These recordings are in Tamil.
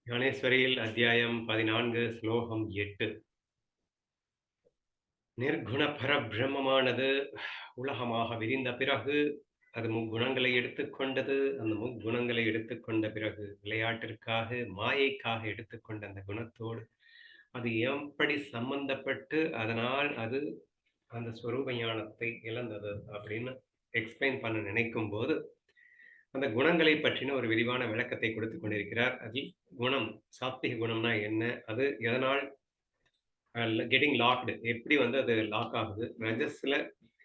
ஞானேஸ்வரியில் அத்தியாயம் 14 ஸ்லோகம் 8. நிர்குண பரபிரம்மமானது உலகமாக விரிந்த பிறகு அது முக்குணங்களை எடுத்துக்கொண்டது. அந்த முக்குணங்களை எடுத்துக்கொண்ட பிறகு விளையாட்டிற்காக மாயைக்காக எடுத்துக்கொண்ட அந்த குணத்தோடு அது எப்படி சம்பந்தப்பட்டு அதனால் அது அந்த ஸ்வரூப ஞானத்தை இழந்தது அப்படின்னு எக்ஸ்பிளைன் பண்ண நினைக்கும் போது அந்த குணங்களை பற்றின ஒரு விரிவான விளக்கத்தை கொடுத்துக் கொண்டிருக்கிறார். அதில் குணம், சாத்விக குணம்னா என்ன, அது எதனால் கெட்டிங் லாக்டு, எப்படி வந்து அது லாக் ஆகுது, ரஜஸ்ல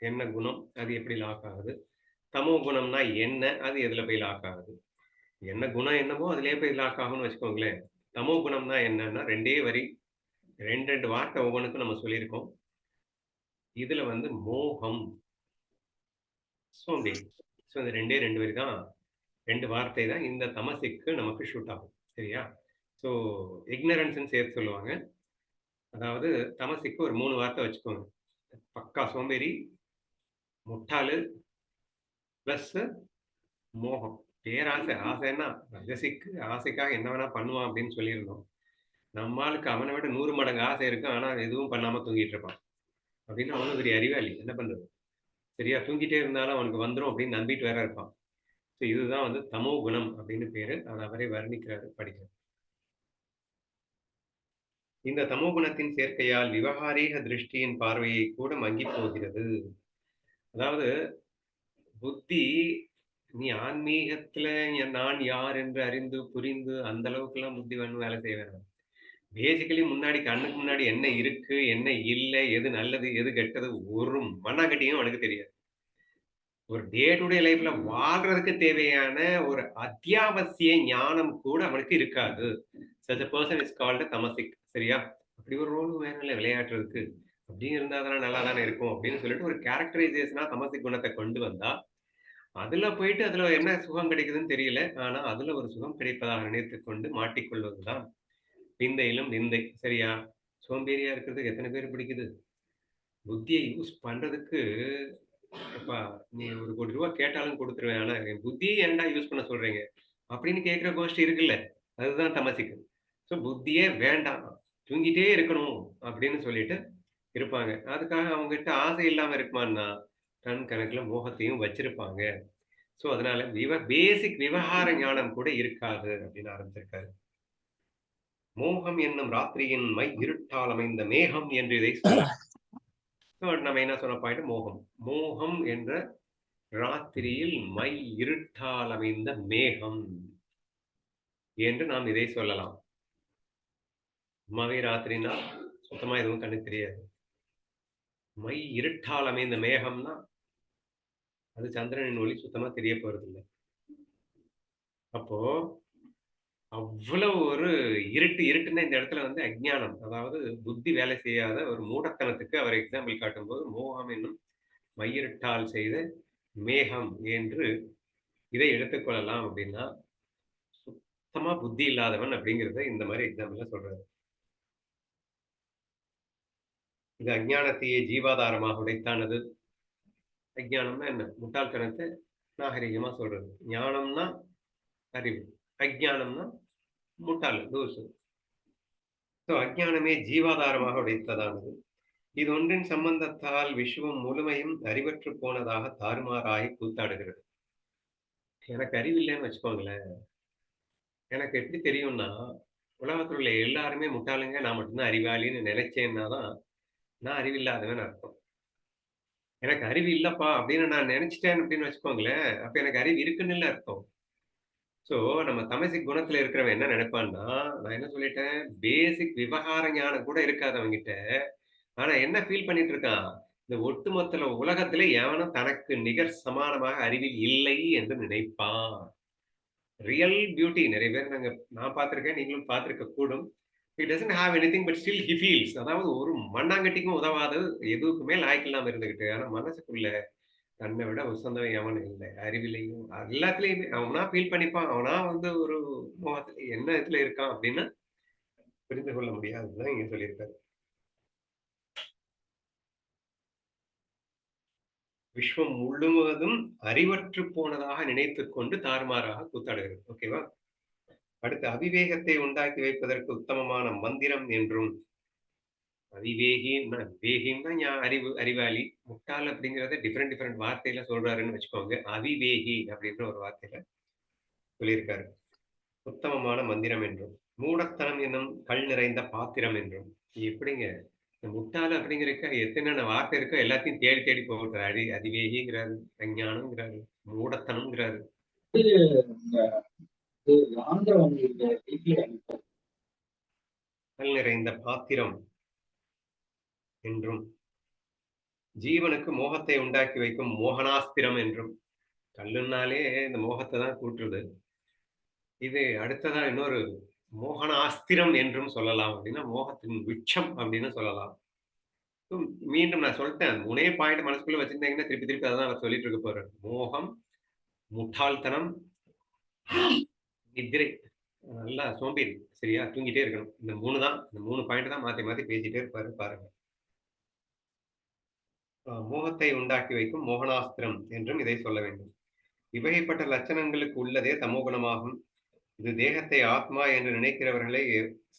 என்ன குணம், அது எப்படி லாக் ஆகுது, தமோ குணம்னா என்ன, அது எதுல போய் லாக் ஆகுது, என்ன குணம் என்னமோ அதுலயே போய் லாக் ஆகும்னு வச்சுக்கோங்களேன். தமோ குணம்னா என்னன்னா ரெண்டே வரி, ரெண்டு ரெண்டு வார்த்தை ஒவ்வொன்றுக்கும் நம்ம சொல்லியிருக்கோம். இதுல வந்து மோகம், சோம்பேறி. ஸோ இந்த ரெண்டே ரெண்டு வரி தான், ரெண்டு வார்த்தை தான் இந்த தமசிக்கு நமக்கு ஷூட் ஆகும். சரியா? ஸோ இக்னரன்ஸ்ன்னு சேர்த்து சொல்லுவாங்க. அதாவது தமசிக்கு ஒரு 3 வார்த்தை வச்சுக்கோங்க. பக்கா சோம்பேறி, முட்டாளு, பிளஸ் மோகம். பேராசை. ஆசைன்னா ரஜசிக்கு ஆசைக்காக என்ன வேணா பண்ணுவான் அப்படின்னு சொல்லியிருந்தோம். நம்ம ஆளுக்கு அவனை விட 100 மடங்கு ஆசை இருக்கும். ஆனா எதுவும் பண்ணாம தூங்கிட்டு இருப்பான். அப்படின்னு அவ்வளவு பெரிய அறிவாளி. என்ன பண்றது? சரியா? தூங்கிட்டே இருந்தாலும் அவனுக்கு வந்துரும் அப்படின்னு நம்பிட்டு வேற இருப்பான். ஸோ இதுதான் வந்து தமோ குணம் அப்படின்னு பேரு. அதை அவரே வர்ணிக்கிறாரு, படிக்கிறார். இந்த தமோ குணத்தின் சேர்க்கையால் விவகாரீக திருஷ்டியின் பார்வையை கூட மங்கிப் போகிறது. அதாவது புத்தி, நீ ஆன்மீகத்துல நான் யார் என்று அறிந்து புரிந்து அந்த அளவுக்குலாம் புத்தி வேலை செய்ய வேணாம். பேசிக்கலி முன்னாடி கண்ணுக்கு முன்னாடி என்ன இருக்கு, என்ன இல்ல, எது நல்லது, எது கெட்டது ஒரு மண்ணாங்கட்டியும் அவனுக்கு தெரியாது. ஒரு டே டு டே லைஃப்ல வாழ்றதுக்கு தேவையான ஒரு அத்தியாவசிய ஞானம் கூட அவனுக்கு இருக்காது. Such a person is called tamasic. சரியா? அப்படி ஒரு ரோலும் வேணும்ல விளையாடுறதுக்கு. அப்படி இருந்தா தானே நல்லா தானே இருக்கும் அப்படின்னு சொல்லிட்டு ஒரு கேரக்டரைசேஷனா தமசிக் குணத்தை கொண்டு வந்தா, அதுல போயிட்டு அதுல என்ன சுகம் கிடைக்குதுன்னு தெரியல. ஆனா அதுல ஒரு சுகம் கிடைப்பதாக நினைத்துக் கொண்டு மாட்டிக்கொள்வதுதான் விந்தையிலும் விந்தை. சரியா? சோம்பேறியா இருக்கிறதுக்கு எத்தனை பேர் பிடிக்குது? புத்திய யூஸ் பண்றதுக்கு எப்பா நீ ஒரு ரூ. 1,00,00,000 கேட்டாலும் குடுத்துருவேன். ஆனா என் புத்திய ஏன்டா யூஸ் பண்ண சொல்றீங்க? அப்படின்னு கேட்கிற கோஷ்டி இருக்குல்ல. அதுதான் தமசிக்கு. ஸோ புத்தியே வேண்டாம். தூங்கிட்டே இருக்கணும் அப்படின்னு சொல்லிட்டு இருப்பாங்க. அதுக்காக அவங்ககிட்ட ஆசை இல்லாம இருக்குமான்னா, டன் கணக்குல மோகத்தையும் வச்சிருப்பாங்க. ஸோ அதனால பேசிக் விவகார ஞானம் கூட இருக்காது அப்படின்னு ஆரம்பிச்சிருக்காரு. மோகம் என்னும் ராத்திரியின் மை இருட்டால் அமைந்த மேகம் என்று இதை சொல்லலாம். ஸோ நம்ம என்ன சொன்ன பாயிண்ட் மோகம். மோகம் என்ற ராத்திரியில் மை இருட்டால் அமைந்த மேகம் என்று நாம் இதை சொல்லலாம். சும்மாவே ராத்திரினா சுத்தமா எதுவும் கண்ணுக்கு தெரியாது. மை இருட்டால் அமைந்த மேகம்னா அது சந்திரனின் ஒளி சுத்தமா தெரிய போறதில்ல. அப்போ அவ்வளவு ஒரு இருட்டுன்னா இந்த இடத்துல வந்து அஞ்ஞானம். அதாவது புத்தி வேலை செய்யாத ஒரு மூடத்தனத்துக்கு அவர் எக்ஸாம்பிள் காட்டும்போது, மோகம் என்னும் மையிருட்டால் செய்த மேகம் என்று இதை எடுத்துக்கொள்ளலாம் அப்படின்னா, சுத்தமா புத்தி இல்லாதவன் அப்படிங்கிறத இந்த மாரி எக்ஸாம்பிள்ல சொல்றாரு. இது அஞ்ஞானத்தையே ஜீவாதாரமாக உடைத்தானது. அஞ்ஞானம்னா என்ன? முட்டாள்தனத்த நாகரிகமா சொல்றது. ஞானம்னா அறிவு. அஞ்ஞானம்னா முட்டாள், லூசு. ஸோ அஞ்ஞானமே ஜீவாதாரமாக உடைத்ததானது. இது ஒன்றின் சம்பந்தத்தால் விஸ்வம் முழுமையும் அறிவற்றுப் போனதாக தாறுமாறாகி கூத்தாடுகிறது. எனக்கு அறிவில்லைன்னு வச்சுக்கோங்களேன். எனக்கு எப்படி தெரியும்னா, உலகத்துல உள்ள எல்லாருமே முட்டாளுங்க, நான் மட்டும் தான் அறிவாளின்னு நினைச்சேன்னா தான், நான் அறிவில்லாதவன்னு அர்த்தம். எனக்கு அறிவு இல்லப்பா அப்படின்னு நான் நினைச்சுட்டேன் அப்படின்னு வச்சுக்கோங்களேன், அப்ப எனக்கு அறிவு இருக்குன்னுல்ல அர்த்தம். ஸோ நம்ம தமசிக் குணத்துல இருக்கிறவன் என்ன நினைப்பான்னா, நான் என்ன சொல்லிட்டேன், பேசிக் விவகார ஞானம் கூட இருக்காது அவன்கிட்ட. ஆனா என்ன ஃபீல் பண்ணிட்டு இருக்கான்? இந்த ஒட்டுமொத்தல உலகத்திலே எவனும் தனக்கு நிகர் சமானமாக அறிவில் இல்லை என்று நினைப்பான். ரியல் பியூட்டி நெறைய பேர் நான் பார்த்திருக்கேன். நீங்களும் பார்த்திருக்க கூடும். He doesn't have anything but still he feels. அதாவது ஒரு மண்ணாங்கட்டிக்கும் உதவாது, எதுக்குமே லாயக்கு இல்லாம இருந்துகிட்டு, ஆனா மனசுக்குள்ள தன்னை விட உசந்தவன் எவனும் இல்லை. அறிவிலையும் எல்லாத்துலயுமே அவனா ஃபீல் பண்ணிப்பான். அவனா வந்து ஒரு மோகத்துல என்ன இதுல இருக்கான் அப்படின்னு புரிந்து கொள்ள முடியாதுன்னு தான் இங்க சொல்லியிருக்காரு. விஸ்வம் முழுவதும் அறிவற்றுப் போனதாக நினைத்துக் கொண்டு தாறுமாறாக கூத்தாடுகிறது. ஓகேவா? அடுத்து அவிவேகத்தை உண்டாக்கி வைப்பதற்கு உத்தமமான மந்திரம் என்றும். அவிவேகின்னா விவேகின்னா அறிவாளி. முட்டாள் அப்படிங்கிறத டிஃபரெண்ட் டிஃபரெண்ட் வார்த்தையில சொல்றாருன்னு வச்சுக்கோங்க. அவிவேகி அப்படின்ற ஒரு வார்த்தையில சொல்லியிருக்காரு. உத்தமமான மந்திரம் என்றும். மூடத்தனம் என்னும் கல் நிறைந்த பாத்திரம் என்றும். எப்படிங்க? இந்த முட்டாள் அப்படிங்கிறதுக்கு எத்தனையான வார்த்தை இருக்கோ எல்லாத்தையும் தேடி தேடி போடுறாரு. அதிவேகிங்கிறாரு, அஞ்ஞானம்ங்கிறாரு, மூடத்தனம்ங்கிறாரு. கல் நிறைந்த பாத்திரம் என்றும். ஜீவனுக்கு மோகத்தை உண்டாக்கி வைக்கும் மோகனாஸ்திரம் என்றும். கல்லுன்னாலே இந்த மோகத்தை தான் கூட்டுறது. இது அடுத்ததா இன்னொரு மோகனாஸ்திரம் என்றும் சொல்லலாம். அப்படின்னா மோகத்தின் உச்சம் அப்படின்னு சொல்லலாம். மீண்டும் நான் சொல்லிட்டேன். 3 பாயிண்ட் மனசுக்குள்ள வச்சிருந்தீங்கன்னா, திருப்பி திருப்பி அதான் அவர் சொல்லிட்டு இருக்க போறாரு. மோகம், முட்டாள்தனம், நித்திரை. நல்லா சோம்பேறி. சரியா? தூங்கிட்டே இருக்கணும். இந்த 3 தான். இந்த 3 பாயிண்ட் தான் மாத்தி மாத்தி பேசிட்டே இருப்பாரு பாருங்க. மோகத்தை உண்டாக்கி வைக்கும் மோகனாஸ்திரம் என்றும் இதை சொல்ல வேண்டும். இவ்வகைப்பட்ட லட்சணங்களுக்கு உள்ளதே தமோகுணமாகும். இது தேகத்தை ஆத்மா என்று நினைக்கிறவர்களை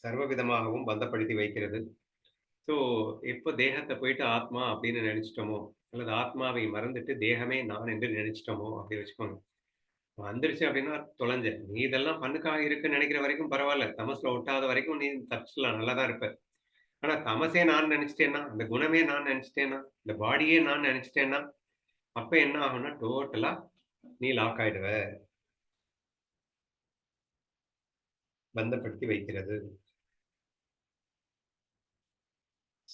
சர்வவிதமாகவும் பந்தப்படுத்தி வைக்கிறது. ஸோ, எப்போ தேகத்த போயிட்டு ஆத்மா அப்படின்னு நெனைச்சிட்டோமோ, அல்லது ஆத்மாவை மறந்துட்டு தேகமே நான் என்று நினைச்சிட்டோமோ, அப்படி வச்சுக்கோங்க. வந்துருச்சு அப்படின்னா தொலைஞ்ச. நீ இதெல்லாம் ஃபன்னுக்காக இருக்குன்னு நெனைக்கிற வரைக்கும் பரவால்ல. தமசுல ஒட்டாத வரைக்கும் நீ தப்பிச்சுக்கலாம். நல்லா தான் இருப்ப. ஆனா தமசே நான் நெனைச்சுட்டேன்னா, அந்த குணமே நான் நெனைச்சுட்டேன்னா, இந்த பாடியே நான் நெனைச்சுட்டேன்னா, அப்ப என்ன ஆகும்னா டோட்டலா நீ லாக் ஆயிடுவ. பந்தப்படுத்தி வைக்கிறது.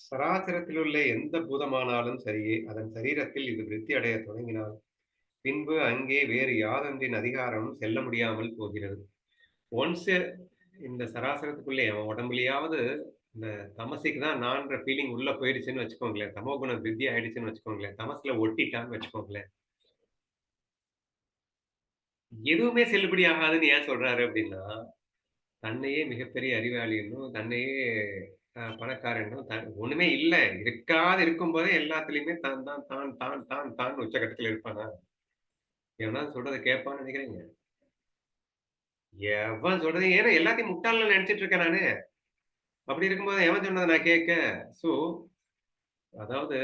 சராசரத்தில் உள்ள எந்த பூதமானாலும் சரியே, அதன் சரீரத்தில் இது விருத்தி அடையத் தொடங்கினால், பின்பு அங்கே வேறு யாதொன்றின் அதிகாரமும் செல்ல முடியாமல் போகிறது. ஒன்ஸ் இந்த சராசரத்துக்குள்ளே அவன் உடம்புலயாவது இந்த தமசுக்கு தான் நான்ற ஃபீலிங் உள்ள போயிடுச்சுன்னு வச்சுக்கோங்களேன். தமோகுணம் விருத்தி ஆயிடுச்சுன்னு வச்சுக்கோங்களேன். தமசுல ஒட்டிட்டான்னு வச்சுக்கோங்களேன். எதுவுமே செல்லுபடி ஆகாதுன்னு ஏன் சொல்றாரு அப்படின்னா, தன்னையே மிகப்பெரிய அறிவாளின்னும், தன்னையே பணக்காரன்னும், ஒண்ணுமே இல்ல. இருக்காது இருக்கும்போதே எல்லாத்துலயுமே தான் தான் தான் தான் தான் தான் உச்சகட்டத்துல இருப்பானா? எவனாவது சொல்றத கேட்பான்னு நினைக்கிறீங்க? எவன் சொல்றதையும் ஏன்னா எல்லாத்தையும் முட்டாள்ன்னு நெனச்சுட்டு இருக்கேன் நானு. அப்படி இருக்கும்போது எவன் சொன்னத நான் கேட்க? ஸோ, அதாவது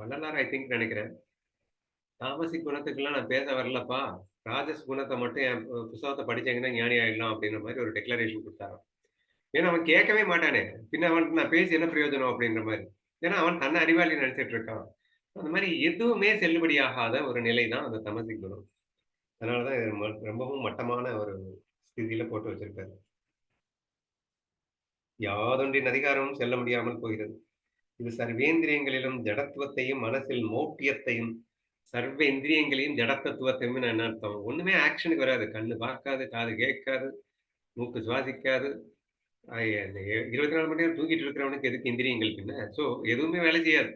வள்ளலார் ஐ திங்க் நெனைக்கிறேன். தாமசிக் குணத்துக்குலாம் நான் பேச வரலப்பா. ராஜஸ் குணத்த மட்டும் என் புஸ்தகத்த படிச்சீங்கன்னா ஞானி ஆயிடலாம் அப்படின்ற மாரி ஒரு டிக்ளரேஷன் குடுத்தாராம். ஏன்னா அவன் கேட்கவே மாட்டானே! பின்ன அவன்ட்ட நான் பேசி என்ன பிரயோஜனம் அப்படின்ற மாரி. ஏன்னா அவன் தன்ன அறிவாளின்னு நெனச்சுட்டு இருக்கான். அந்த மாரி எதுவுமே செல்லுபடியாகாத ஒரு நிலை தான் அந்த தமசிக் குணம். அதனால தான் இது ரொம்பவும் மட்டமான ஒரு ஸ்திதியில போட்டு வச்சிருக்காரு. யாதொன்றின் அதிகாரமும் செல்ல முடியாமல் போகிறது. இது சர்வேந்திரியங்களிலும் ஜடத்துவத்தையும், மனசில் மௌட்டியத்தையும், சர்வ இந்திரியங்களையும் ஜடத்தத்துவத்தையும் என்ன அர்த்தம்? ஒண்ணுமே ஆக்ஷனுக்கு வராது. கண்ணு பார்க்காது, காது கேட்காது, மூக்கு சுவாசிக்காது. அந்த 24 மணி நேரம் தூங்கிட்டு இருக்கிறவனுக்கு எதுக்கு இந்திரியங்கள் பின்ன? ஸோ எதுவுமே வேலை செய்யாது.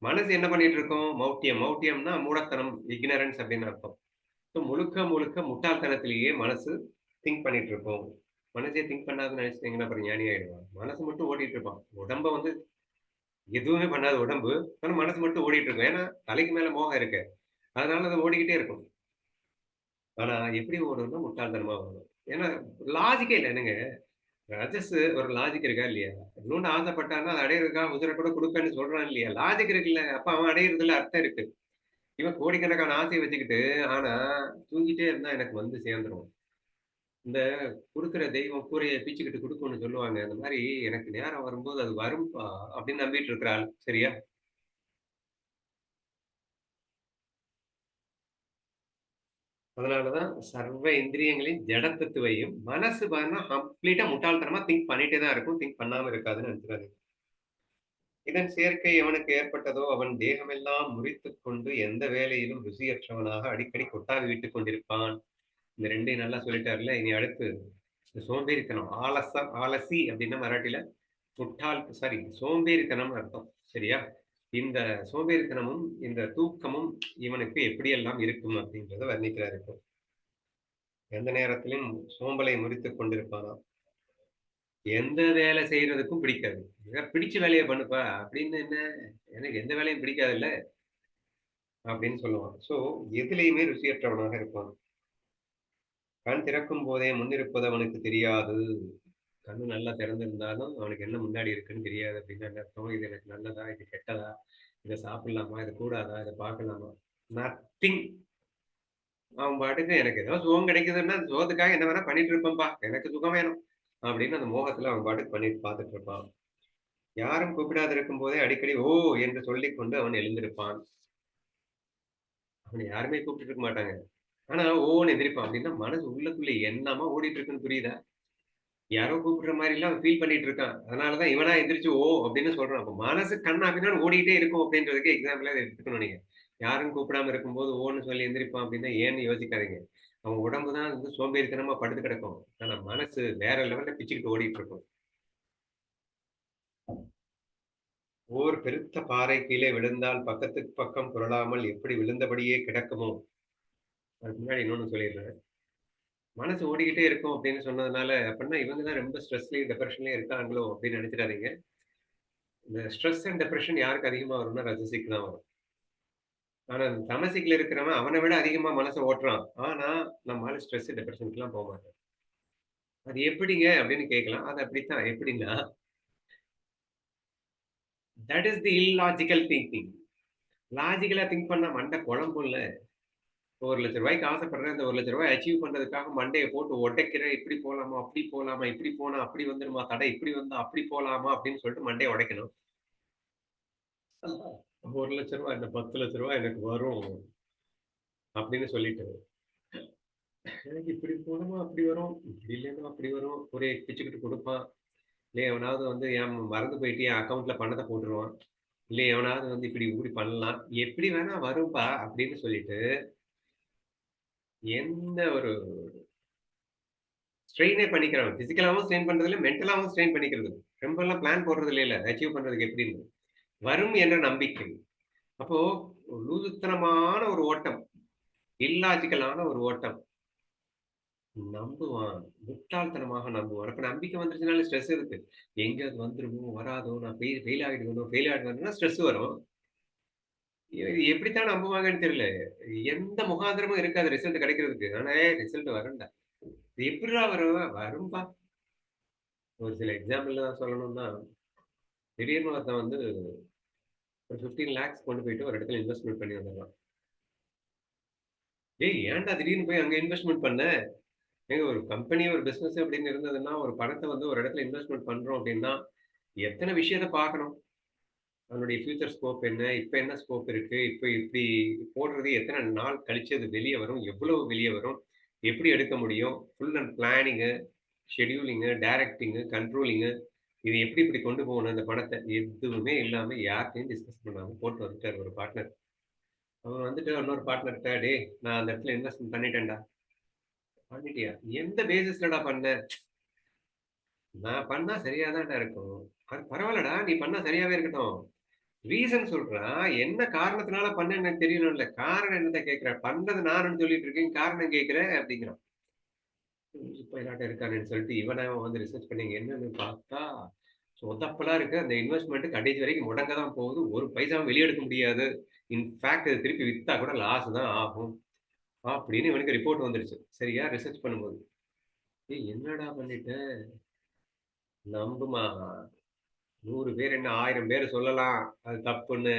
மனசு என்ன பண்ணிட்டு இருக்கும்? மௌட்டியம். மௌட்டியம்னா மூடத்தனம், இக்னரன்ஸ் அப்படின்னு அர்த்தம். ஸோ முழுக்க முழுக்க முட்டாள்தனத்திலேயே மனசு திங்க் பண்ணிட்டு இருக்கும். மனசே திங்க் பண்ணாதுன்னு நினைச்சிட்டீங்கன்னா அப்புறம் ஞானி ஆயிடுவான். மனசு மட்டும் ஓட்டிட்டு இருப்பான். உடம்ப வந்து எதுவுமே பண்ணாத உடம்பு. ஆனா மனசு மட்டும் ஓடிட்டு இருக்கும். ஏன்னா தலைக்கு மேல மோகம் இருக்கு. அதனால அது ஓடிக்கிட்டே இருக்கும். ஆனா எப்படி ஓடும்னா முட்டாள்தனமா ஓடும். ஏன்னா லாஜிக்கே இல்ல என்னங்க. ரஜஸ் ஒரு லாஜிக் இருக்கா இல்லையா? இன்னொன்னு ஆசைப்பட்டான்னா, அத அடையறதுக்காக உசுர கூட குடுப்பேன்னு சொல்றான் இல்லையா? லாஜிக் இருக்குல்ல. அப்ப அவன் அடையறதுல அர்த்தம் இருக்கு. இவன் கோடிக்கணக்கான ஆசைய வச்சுக்கிட்டு, ஆனா தூங்கிட்டே இருந்தா எனக்கு வந்து சேர்ந்துரும். இந்த குடுக்குற தெய்வம் கூரைய பிச்சுக்கிட்டு குடுக்கும்னு சொல்லுவாங்க. அந்த மாரி எனக்கு நேரம் வரும்போது அது வரும்பா அப்படின்னு நம்பிட்டு இருக்கிற ஆள். சரியா? அதனால தான் சர்வ இந்திரியங்களையும் ஜடத்தத்துவையும் மனசு பாருன்னா கம்ப்ளீட்டா முட்டாள்தனமா திங்க் பண்ணிட்டே தான் இருக்கும். திங்க் பண்ணாம இருக்காதுன்னு நெனச்சுறாதீங்க. இதன் சேர்க்கை எவனுக்கு ஏற்பட்டதோ அவன் தேகமெல்லாம் முறித்துக் கொண்டு எந்த வேலையிலும் ருசியற்றவனாக அடிக்கடி கொட்டாவி விட்டுக் கொண்டிருப்பான். இந்த 2யும் நல்லா சொல்லிட்டார்ல. இனி அடுத்து இந்த சோம்பேறித்தனம். ஆலசி அப்டின்னா மராட்டில சோம்பேறித்தனம்னு அர்த்தம். சரியா? இந்த சோம்பேறித்தனமும், இந்த தூக்கமும் இவனுக்கு எப்படியெல்லாம் இருக்கும் அப்டின்றத வர்ணிக்கிறார் இப்போ. எந்த நேரத்திலும் சோம்பலை முறித்துக் கொண்டிருப்பானாம். எந்த வேலை செய்றதுக்கும் பிடிக்காது. பிடிச்ச வேலைய பண்ணுப்பா அப்படின்னு என்ன? எனக்கு எந்த வேலையும் பிடிக்காதுல்ல அப்படின்னு சொல்லுவான். ஸோ எதிலேயுமே ருசியற்றவனாக இருப்பான். கண் திறக்கும் போதே முன்னிருப்பது அவனுக்கு தெரியாது. கண்ணு நல்லா திறந்திருந்தாலும், அவனுக்கு என்ன முன்னாடி இருக்குன்னு தெரியாது அப்டின்னா என்ன அர்த்தம்? இது எனக்கு நல்லதா? இது கெட்டதா? இத சாப்பிடலாமா? இது கூடாதா? இத பார்க்கலாமா? நத்திங். அவன் பாட்டுக்கு எனக்கு ஏதோ சுகம் கிடைக்குதுன்னா, அந்த சுகத்துக்காக என்ன வேணா பண்ணிட்டு இருப்பேன்ப்பா. எனக்கு சுகம் வேணும். அப்படின்னு அந்த மோகத்துல அவன் பாட்டுக்கு பண்ணிட்டு பார்த்துட்டு இருப்பான். யாரும் கூப்பிடாது இருக்கும்போதே அடிக்கடி ஓ! என்று சொல்லிக்கொண்டு அவன் எழுந்திருப்பான். அவன யாருமே கூப்பிட்டுட்டு இருக்க மாட்டாங்க. ஆனா ஓன்னு எந்திரிப்பான். அப்படின்னா மனசு உள்ளுக்குள்ள என்னமா ஓடிட்டு இருக்குன்னு புரியுதா? யாரோ கூப்பிடுற மாரிலாம் அவன் ஃபீல் பண்ணிட்டு இருக்கான். அதனால தான் இவனா எந்திரிச்சு ஓ! அப்படின்னு சொல்றான். அப்ப மனசு கன்னா பின்னான்னு ஓடிட்டே இருக்கும் அப்படின்றதுக்கு எக்ஸாம்பிளா இத எடுத்துக்கணும் நீங்க. யாரும் கூப்பிடாம இருக்கும்போது ஓன்னு சொல்லி எந்திரிப்பான் அப்படின்னா ஏன்னு யோசிக்காதீங்க. அவன் உடம்பு தான் வந்து சோம்பேறித்தனமா படுத்து கிடக்கும். ஆனா மனசு வேற லெவல்ல பிச்சுக்கிட்டு ஓடிட்டு இருக்கும். ஓர் பெருத்த பாறை கீழே விழுந்தால் பக்கத்துக்கு பக்கம் புரளாமல் எப்படி விழுந்தபடியே கிடக்குமோ? அதுக்கு முன்னாடி இன்னொன்னு சொல்லிடுறேன். மனசு ஓடிக்கிட்டே இருக்கும் அப்படின்னு சொன்னதுனால, அப்படின்னா இவங்க தான் ரொம்ப ஸ்ட்ரெஸ்லயும், டிப்ரஷன்லயும் இருக்காங்களோ அப்படின்னு நெனச்சுறாதீங்க. இந்த ஸ்ட்ரெஸ் அண்ட் டிப்ரஷன் யாருக்கு அதிகமா வரும்னா ரஜசிக்கு தான் வரும். ஆனா இந்த தமசிக்குல இருக்கிறவன் அவன விட அதிகமா மனச ஓட்டுறான். ஆனா நம்ம ஆளு ஸ்ட்ரெஸ், டிப்ரஷனுக்குலாம் போமாட்டான். அது எப்படிங்க அப்படின்னு கேட்கலாம். அது அப்படித்தான். எப்படின்னா, that is the illogical thinking. லாஜிக்கலா திங்க் பண்ணா மண்ட குழம்பும்ல. ரூ. 1,00,000க்கு ஆசைப்படுறேன். அந்த ரூ. 1,00,000 அச்சீவ் பண்றதுக்காக மண்டைய போட்டு உடைக்கிறேன். இப்படி போலாமா? அப்படி போலாமா? இப்படி போனா அப்படி வந்துருமா? தடை இப்படி வந்தா அப்படி போலாமா? அப்படின்னு சொல்லிட்டு மண்டைய உடைக்கணும். ரூ. 1,00,000 என்ன ரூ. 10,00,000 எனக்கு வரும் அப்படின்னு சொல்லிட்டு, எனக்கு இப்படி போனோமா அப்படி வரும். இப்படி இல்லைன்னா அப்படி வரும். ஒரே பிச்சுக்கிட்டு குடுப்பான். இல்ல எவனாவது வந்து ஏன் மறந்து போயிட்டு என் அக்கவுண்ட்ல பணத்த போட்டுருவான். இல்ல எவனாவது வந்து இப்படி இப்படி பண்ணலாம். எப்படி வேணா வரும்பா அப்படின்னு சொல்லிட்டு, எந்த ஒரு ஸ்ட்ரெயினே பண்ணிக்கிறாங்க. பிசிக்கலாவும் ஸ்ட்ரெயின் பண்றதில்ல, மென்டலாவும் ஸ்ட்ரெயின் பண்ணிக்கிறது. ரொம்பலாம் பிளான் போடுறது இல்லைல்ல. அச்சீவ் பண்றதுக்கு எப்படின்னு. வரும் என்ற நம்பிக்கை. அப்போ லூசுத்தனமான ஒரு ஓட்டம். இல்லாஜிக்கலான ஒரு ஓட்டம். நம்புவான். முட்டாள்தனமாக நம்புவான். அப்ப நம்பிக்கை வந்துருச்சுனாலே ஸ்ட்ரெஸ் எதுக்கு? எங்க அது வந்துருமோ, வராதோ, நான் ஃபெயில் ஆயிடுவேனோ, ஃபெயில் ஆயிடுவேன்னா ஸ்ட்ரெஸ் வரும். எப்படித்தான் நம்புவாங்கன்னு தெரியல. எந்த முகாந்திரமும் இருக்காது ரிசல்ட் கிடைக்கிறதுக்கு. ஆனா, ரிசல்ட் வரும்டா. எப்புட்றா வரும்? வரும்பா. ஒரு சில எக்ஸாம்பிள் தான் சொல்லணும்னா, திடீர்னு ஒருத்தன் வந்து ஒரு 15 லேக்ஸ் கொண்டு போயிட்டு ஒரு இடத்துல இன்வெஸ்ட்மென்ட் பண்ணி வந்துர்றான். "ஏய் ஏன்டா திடீர்னு போய் அங்க இன்வெஸ்ட்மென்ட் பண்ண?" ஏங்க ஒரு கம்பெனி, ஒரு பிசினஸ் அப்படின்னு இருந்ததுன்னா, ஒரு பணத்த வந்து ஒரு இடத்துல இன்வெஸ்ட்மென்ட் பண்றோம் அப்படின்னா, எத்தன விஷயத்த பார்க்கணும். அதனுடைய ஃபியூச்சர் ஸ்கோப் என்ன? இப்ப என்ன ஸ்கோப் இருக்கு? இப்ப இப்படி போடுறது எத்தன நாள் கழிச்சு அது வெளிய வரும்? எவ்வளவு வெளிய வரும்? எப்படி எடுக்க முடியும்? ஃபுல் அண்ட் பிளானிங்கு, ஷெட்யூலிங்கு, டைரக்டிங்கு, கண்ட்ரோலிங்கு இது எப்படி இப்படி கொண்டு போகணும் இந்த பணத்த? எதுவுமே இல்லாம யார்ட்டயும் டிஸ்கஸ் பண்ணாம போட்டு வந்துட்டாரு ஒரு பார்ட்னர். அவர் வந்துட்டு இன்னொரு பார்ட்னர்ட்ட, "டேய் நான் அந்த இடத்துல இன்வெஸ்ட்மென்ட் பண்ணிட்டேன்டா." "பண்ணிட்டியா? எந்த பேசிஸ்லடா பண்ண?" "நான் பண்ணா சரியா தான்டா இருக்கும்." "அது பரவால்லடா, நீ பண்ணா சரியாவே இருக்கட்டும். ரீசன் சொல்றா. என்ன காரணத்தினால பண்ணேன்னு எனக்கு தெரியணும்ல. காரணம் என்னத்த கேட்கிற? பண்றது நானுன்னு சொல்லிட்டு இருக்கேன். காரணம் கேட்கிற?" அப்படிங்கிறான். பையனாட்டம் இருக்கானேன்னு சொல்லிட்டு இவன வந்து ரிசர்ச் பண்ணி இங்க என்னன்னு பார்த்தா, சொதப்பலா இருக்கு. அந்த இன்வெஸ்ட்மென்ட் கடைசி வரைக்கும் முடங்க தான் போகுது. ஒரு பைசாவும் வெளிய எடுக்க முடியாது. இன்ஃபாக்ட் அத திருப்பி வித்தா கூட லாஸ் தான் ஆகும். அப்படின்னு இவனுக்கு ரிப்போர்ட் வந்துருச்சு. சரியா ரிசர்ச் பண்ணும்போது. "ஏய் என்னடா பண்ணிட்ட? நம்புமா. 100 பேர் என்ன 1000 பேர் சொல்லலாம். அது தப்புன்னு.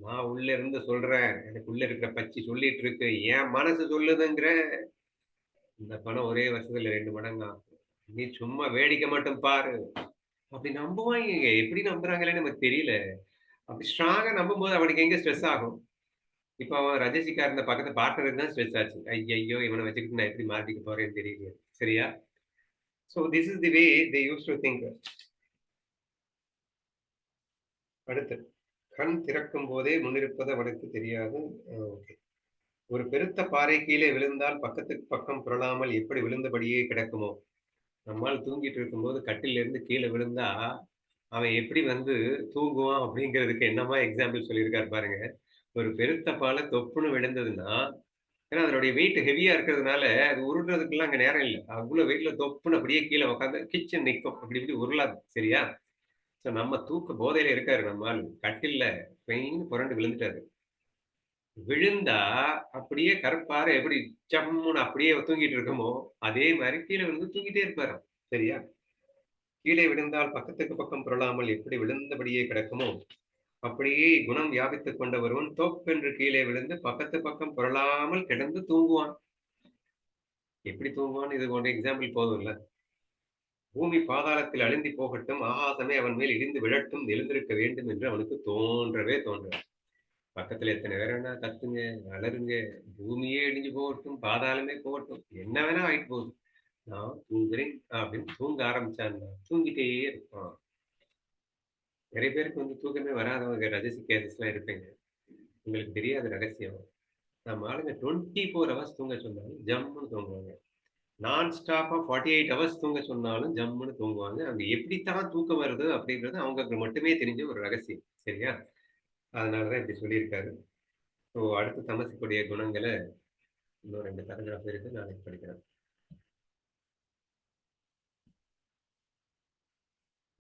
நான் உள்ள இருந்து சொல்றேன். எனக்கு உள்ள இருக்கிற பச்சி சொல்லிட்டு இருக்கு. என் மனசு சொல்லுதுங்கிறேன். இந்த பணம் ஒரே வருஷத்துல 2 மடங்காகும். நீ சும்மா வேடிக்கை மட்டும் பாரு." அப்படி நம்புவாய்ங்கங்க. எப்படி நம்புறாங்களேன்னு நமக்கு தெரியல. அப்படி ஸ்ட்ராங்கா நம்பும்போது அவனுக்கு எங்க ஸ்ட்ரெஸ் ஆகும்? இப்ப அவன் ரஜசிக்கா இருந்த பக்கத்து பார்ட்னருக்கு தான் ஸ்ட்ரெஸ் ஆச்சு. ஐய்யய்யோ! இவன வச்சுக்கிட்டு நான் எப்படி மாட்டிக்க போறேன்னு தெரியலையே. சரியா? So this is the way they used do think. அடுத்து, கண் திறக்கும்போதே முன்னிருப்பது அவனுக்கு தெரியாது. ஓகே. ஒரு பெருத்த பாறை கீழே விழுந்தால் பக்கத்துக்கு பக்கம் புரளாமல் எப்படி விழுந்தபடியே கிடக்குமோ? நம்மாள் தூங்கிட்டு இருக்கும்போது கட்டில்ல இருந்து கீழ விழுந்தா, அவன் எப்படி வந்து தூங்குவான் அப்படிங்கிறதுக்கு என்னமா எக்ஸாம்பிள் சொல்லியிருக்காரு பாருங்க. ஒரு பெருத்த பால தொப்புன்னு விழுந்ததுன்னா, ஏன்னா அதனுடைய வெயிட் ஹெவியா இருக்கிறதுனால, அது உருள்றதுக்குல்லாம் அங்க நேரம் இல்ல. அவ்ளோ வெயிட்ல தொப்புன்னு அப்படியே கீழ உட்காந்து கிச்சுன்னு நிக்கும். அப்படி இப்படி உருளாது. சரியா? ஸோ நம்ம தூக்க போதையில இருக்காரு நம்ம ஆளு. கட்டில்ல பெயின்னு புரண்டு விழுந்துட்டாரு. விழுந்தா அப்படியே கருப்பார எப்படி ஜம்முன்னு அப்படியே தூங்கிட்டு இருக்கோமோ, அதே மாரி கீழ விழுந்து தூங்கிட்டே இருப்பாராம். சரியா? கீழே விழுந்தால் பக்கத்துக்கு பக்கம் புரளாமல் எப்படி விழுந்தபடியே கிடக்குமோ, அப்படியே குணம் வியாபித்துக் கொண்ட ஒருவன் தொப்பென்று கீழே விழுந்து பக்கத்து பக்கம் புரளாமல் கிடந்து தூங்குவான். எப்படி தூங்குவான்னு இது போன்ற எக்ஸாம்பிள் போதும்ல. பூமி பாதாளத்தில் அழுந்தி போகட்டும், ஆகாசமே அவன் மேல் இடிந்து விழட்டும், எழுந்திருக்க வேண்டும் என்று அவனுக்கு தோன்றவே தோன்றாது. பக்கத்துல எத்தன பேர் வேணா கத்துங்க, அலறுங்க, பூமியே இடிஞ்சு போகட்டும், பாதாளமே போகட்டும், என்ன வேணா ஆயிட்டு போகுது. நான் தூங்குறேன் அப்படின்னு தூங்க ஆரம்பிச்சான்னா, தூங்கிட்டே இருப்பான். நெறைய பேருக்கு தூக்கமே வராதவங்க ரஜசி கேசஸ்லாம் இருப்பீங்க. உங்களுக்கு தெரியாத ரகசியம். நம்ம ஆளுங்க 24 ஹவர்ஸ் தூங்க சொன்னாலும் ஜம்முன்னு தூங்குவாங்க. நான் ஸ்டாப்பா 48 ஹவர்ஸ் தூங்க சொன்னாலும் ஜம்முன்னு தூங்குவாங்க. அங்க எப்படித்தான் தூக்கம் வருது அப்படின்றது அவங்களுக்கு மட்டுமே தெரிஞ்ச ஒரு ரகசியம். சரியா? அதனால தான் இப்படி சொல்லியிருக்காரு. ஸோ அடுத்து தமசுக்குடைய குணங்கள இன்னும் 2 பேராகிராஃப் இருக்கு. நாளைக்கு படிக்கிறேன்.